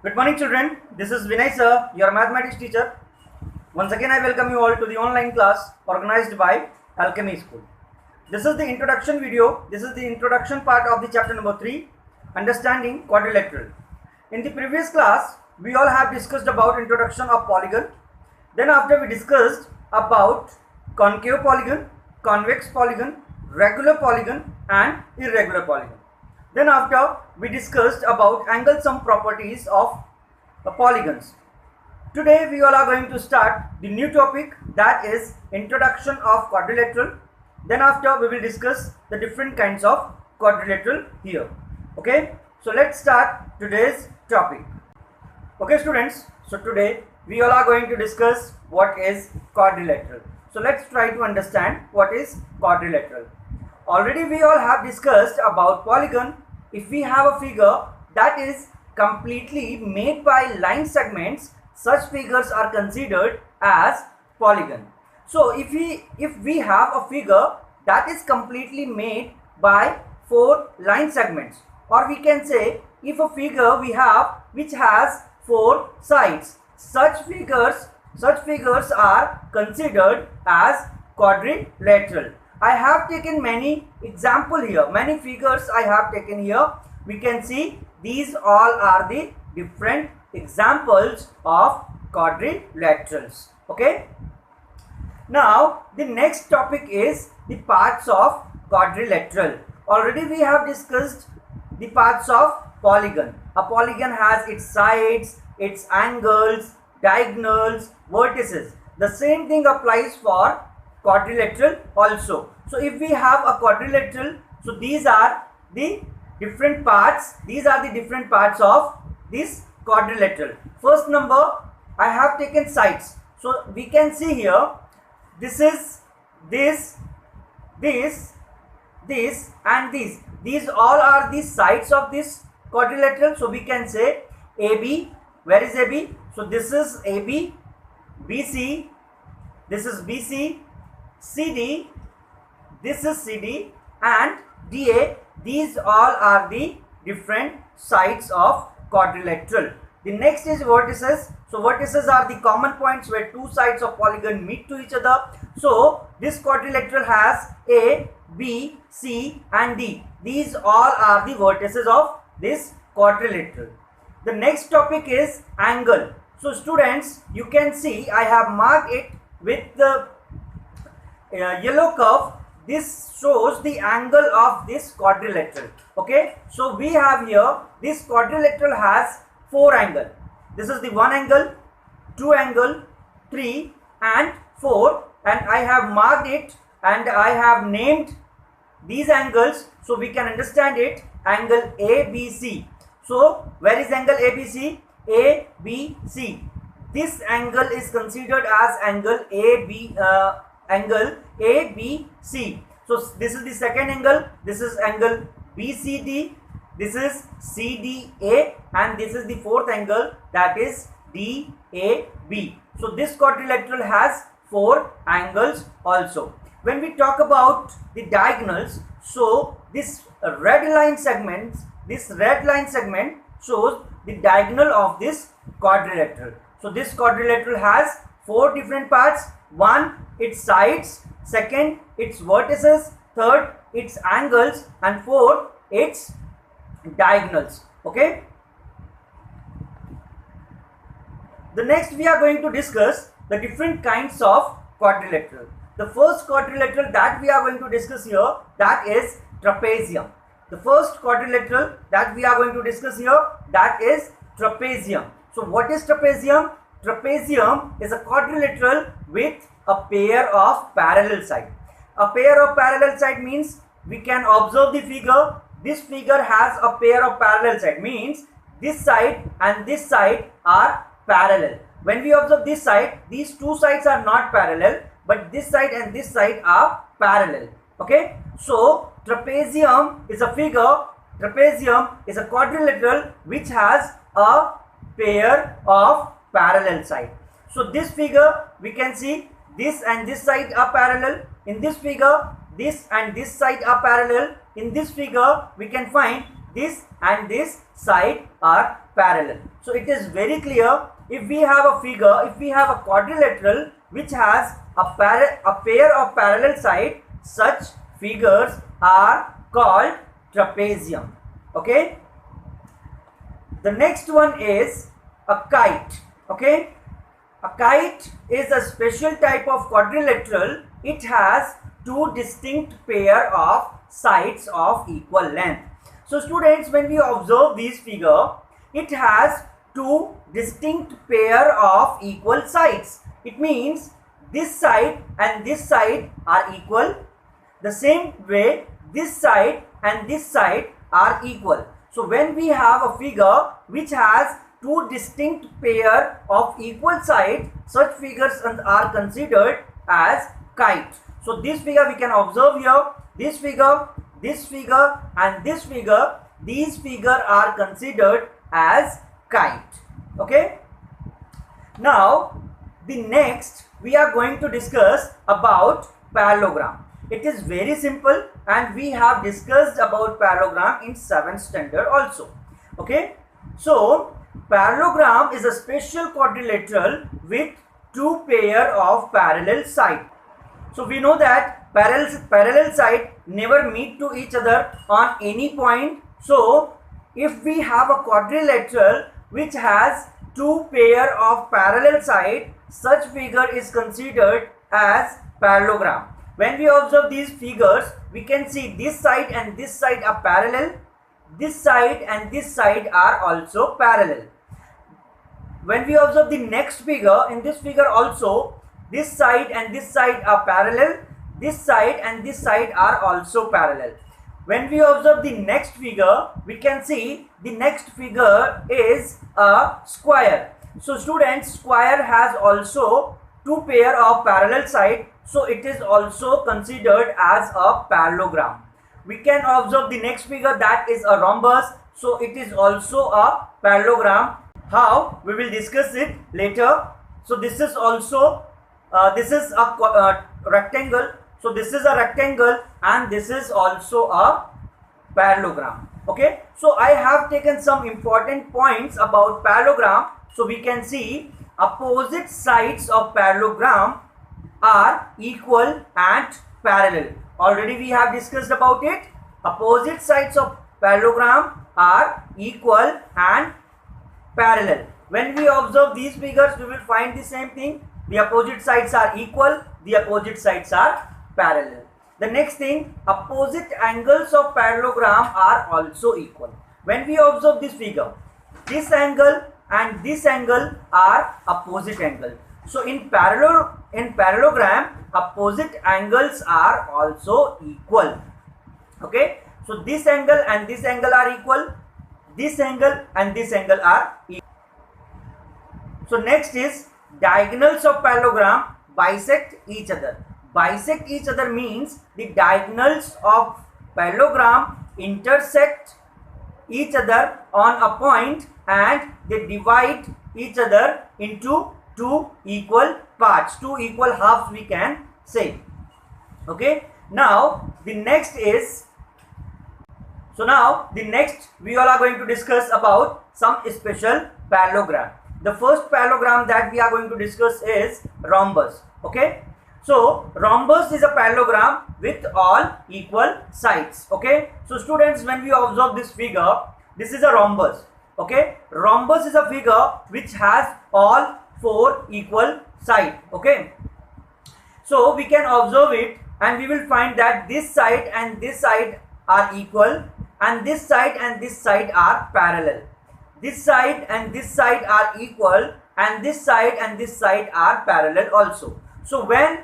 Good morning children, this is Vinay sir, your mathematics teacher. Once again I welcome you all to the online class organized by Alchemy School. This is the introduction video, this is the introduction part of the chapter number 3, Understanding Quadrilateral. In the previous class, we all have discussed about introduction of polygon. Then after we discussed about concave polygon, convex polygon, regular polygon and irregular polygon. Then after we discussed about angle sum properties of polygons. Today we all are going to start the new topic, that is introduction of quadrilateral. Then after we will discuss the different kinds of quadrilateral here. Okay, so let's start today's topic. Okay students, so today we all are going to discuss what is quadrilateral. So let's try to understand what is quadrilateral. Already we all have discussed about polygon. If we have a figure that is completely made by line segments, such figures are considered as polygon. So if we have a figure that is completely made by 4 line segments, or we can say if a figure we have which has 4 sides, such figures are considered as quadrilateral. I have taken many example here, many figures I have taken here. We can see these all are the different examples of quadrilaterals. Okay. Now the next topic is the parts of quadrilateral. Already we have discussed the parts of polygon. A polygon has its sides, its angles, diagonals, vertices. The same thing applies for quadrilateral also. So if we have a quadrilateral, so these are the different parts, of this quadrilateral. First number, I have taken sides. So we can see here, this is this and this. These all are the sides of this quadrilateral. So we can say AB. Where is AB? So this is AB, BC, this is BC, CD, this is CD and DA. These all are the different sides of quadrilateral. The next is vertices. So vertices are the common points where two sides of polygon meet to each other. So this quadrilateral has A, B, C and D. These all are the vertices of this quadrilateral. The next topic is angle. So students, you can see I have marked it with the yellow curve. This shows the angle of this quadrilateral. Okay, so we have here, this quadrilateral has 4 angles. This is the 1 angle, 2 angle, 3 and 4, and I have marked it and I have named these angles so we can understand it. Angle ABC. So where is angle ABC? ABC. This angle is considered as angle ABC. So this is the second angle, this is angle BCD, this is CDA and this is the fourth angle, that is DAB. So this quadrilateral has 4 angles also. When we talk about the diagonals, so this red line segment shows the diagonal of this quadrilateral. So this quadrilateral has 4 different parts. 1, its sides, second, its vertices, third, its angles and fourth, its diagonals. Okay. The next we are going to discuss the different kinds of quadrilateral. The first quadrilateral that we are going to discuss here, that is trapezium. The first quadrilateral that we are going to discuss here, that is trapezium. So what is trapezium? Trapezium is a quadrilateral with a pair of parallel sides. A pair of parallel sides means we can observe the figure. This figure has a pair of parallel sides, means this side and this side are parallel. When we observe this side, these two sides are not parallel, but this side and this side are parallel. Okay, so trapezium is a figure, trapezium is a quadrilateral which has a pair of parallel side. So this figure we can see this and this side are parallel. In this figure, this and this side are parallel. In this figure we can find this and this side are parallel. So it is very clear, if we have a figure, if we have a quadrilateral which has a pair of parallel sides, such figures are called trapezium. Okay. The next one is a kite. Okay. A kite is a special type of quadrilateral. It has two distinct pair of sides of equal length. So students, when we observe this figure, it has two distinct pair of equal sides. It means this side and this side are equal. The same way this side and this side are equal. So when we have a figure which has two distinct pair of equal sides, such figures are considered as kite. So this figure we can observe here, this figure and this figure, these figures are considered as kite. Okay. Now the next we are going to discuss about parallelogram. It is very simple and we have discussed about parallelogram in 7th standard also. Okay. So parallelogram is a special quadrilateral with two pair of parallel sides. So we know that parallel sides never meet to each other on any point. So if we have a quadrilateral which has two pair of parallel sides, such figure is considered as parallelogram. When we observe these figures, we can see this side and this side are parallel. This side and this side are also parallel. When we observe the next figure, in this figure also, this side and this side are parallel. This side and this side are also parallel. When we observe the next figure, we can see the next figure is a square. So students, square has also two pair of parallel sides. So it is also considered as a parallelogram. We can observe the next figure, that is a rhombus. So it is also a parallelogram. How? We will discuss it later. So this is also this is a rectangle. So this is a rectangle and this is also a parallelogram. Okay. So I have taken some important points about parallelogram. So we can see opposite sides of parallelogram are equal and parallel. Already we have discussed about it. Opposite sides of parallelogram are equal and parallel. When we observe these figures, we will find the same thing. The opposite sides are equal, the opposite sides are parallel. The next thing, opposite angles of parallelogram are also equal. When we observe this figure, this angle and this angle are opposite angle. So in parallelogram, opposite angles are also equal. Okay. So this angle and this angle are equal. This angle and this angle are equal. So next is diagonals of parallelogram bisect each other. Bisect each other means the diagonals of parallelogram intersect each other on a point and they divide each other into two equal parts, two equal halves we can say. Okay. Now the next is, so now the next we all are going to discuss about some special parallelogram. The first parallelogram that we are going to discuss is rhombus. Okay. So rhombus is a parallelogram with all equal sides. Okay. So students, when we observe this figure, this is a rhombus. Okay. Rhombus is a figure which has all four equal sides. Okay. So we can observe it and we will find that this side and this side are equal and this side and this side are parallel. This side and this side are equal and this side and this side are parallel also. So when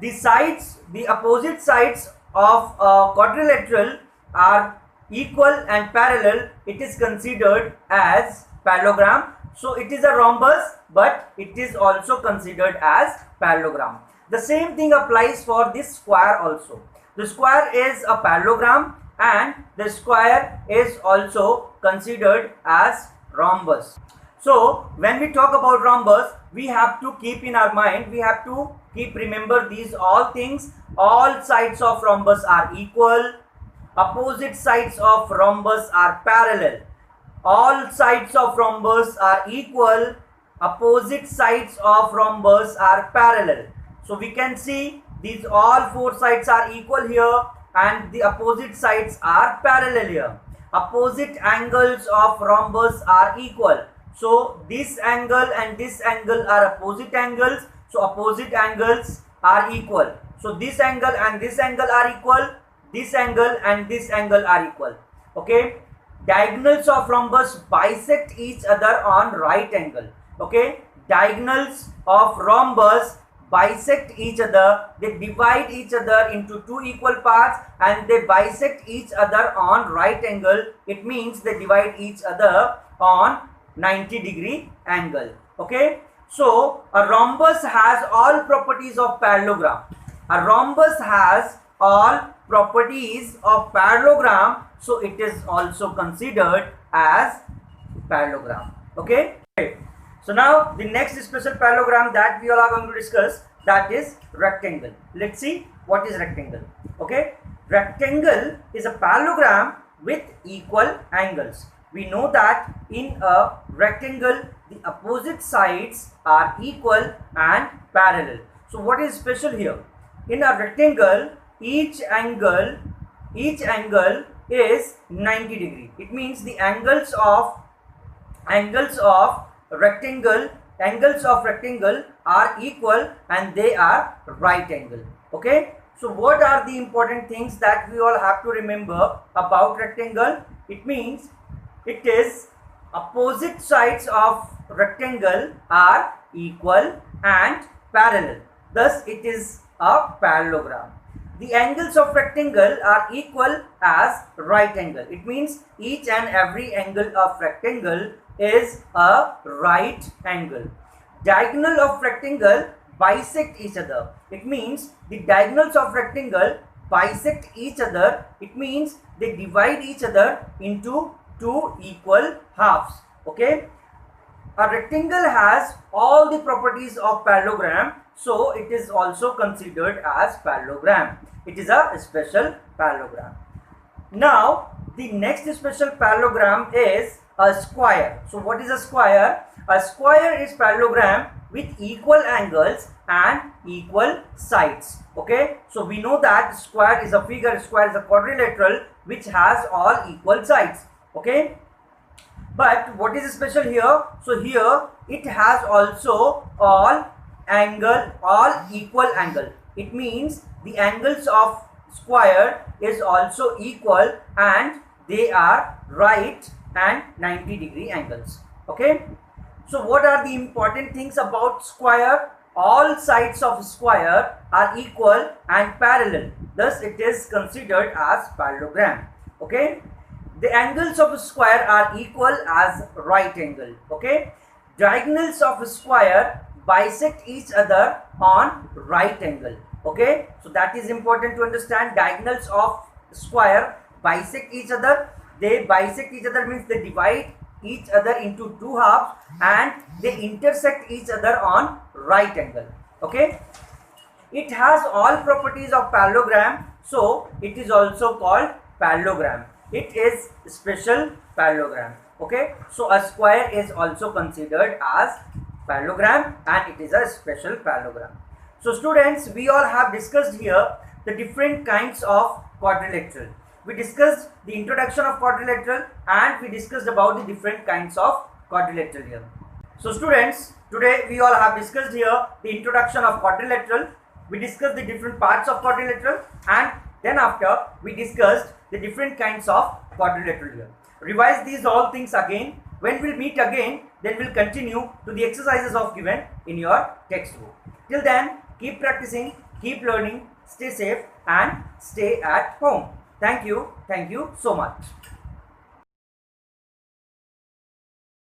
the sides, the opposite sides of a quadrilateral are equal and parallel, it is considered as parallelogram. So it is a rhombus, but it is also considered as parallelogram. The same thing applies for this square also. The square is a parallelogram and the square is also considered as rhombus. So when we talk about rhombus, we have to keep in our mind, we have to remember these all things. All sides of rhombus are equal, opposite sides of rhombus are parallel, all sides of rhombus are equal, opposite sides of rhombus are parallel. So we can see these all four sides are equal here and the opposite sides are parallel here. Opposite angles of rhombus are equal. So this angle and this angle are opposite angles. So opposite angles are equal. So this angle and this angle are equal. This angle and this angle are equal. Okay. Diagonals of rhombus bisect each other on right angle. Okay. Diagonals of rhombus bisect each other. They divide each other into two equal parts and they bisect each other on right angle. It means they divide each other on 90-degree angle. Okay. So a rhombus has all properties of parallelogram. A rhombus has all properties of parallelogram, so it is also considered as parallelogram. Okay. So now the next special parallelogram that we all are going to discuss, that is rectangle. Let's see what is rectangle. Okay. Rectangle is a parallelogram with equal angles. We know that in a rectangle the opposite sides are equal and parallel. So what is special here? In a rectangle, each angle is 90 degree. It means the angles of rectangle are equal and they are right angle. Okay. So what are the important things that we all have to remember about rectangle? It means it is opposite sides of rectangle are equal and parallel. Thus it is a parallelogram. The angles of rectangle are equal as right angle. It means each and every angle of rectangle is a right angle. Diagonal of rectangle bisect each other. It means the diagonals of rectangle bisect each other. It means they divide each other into two equal halves. Okay. A rectangle has all the properties of parallelogram, so it is also considered as parallelogram. It is a special parallelogram. Now the next special parallelogram is a square. So what is a square? A square is parallelogram with equal angles and equal sides. Okay. So we know that square is a figure, square is a quadrilateral which has all equal sides. Okay. But what is special here? So here it has also all equal angle. It means the angles of square is also equal and they are right and 90-degree angles. Okay. So what are the important things about square? All sides of square are equal and parallel. Thus it is considered as parallelogram. Okay. The angles of a square are equal as right angle. Okay. Diagonals of a square bisect each other on right angle. Okay. So that is important to understand. Diagonals of square bisect each other. They bisect each other means they divide each other into two halves and they intersect each other on right angle. Okay. It has all properties of parallelogram, so it is also called parallelogram. It is special parallelogram. Okay. So a square is also considered as parallelogram and it is a special parallelogram. So students, we all have discussed here the different kinds of quadrilateral. We discussed the introduction of quadrilateral and we discussed about the different kinds of quadrilateral here. So students, today we all have discussed here the introduction of quadrilateral. We discussed the different parts of quadrilateral and then after we discussed the different kinds of quadrilateral here. Revise these all things again. When we'll meet again, then we'll continue to the exercises of given in your textbook. Till then, keep practicing, keep learning, stay safe and stay at home. Thank you so much.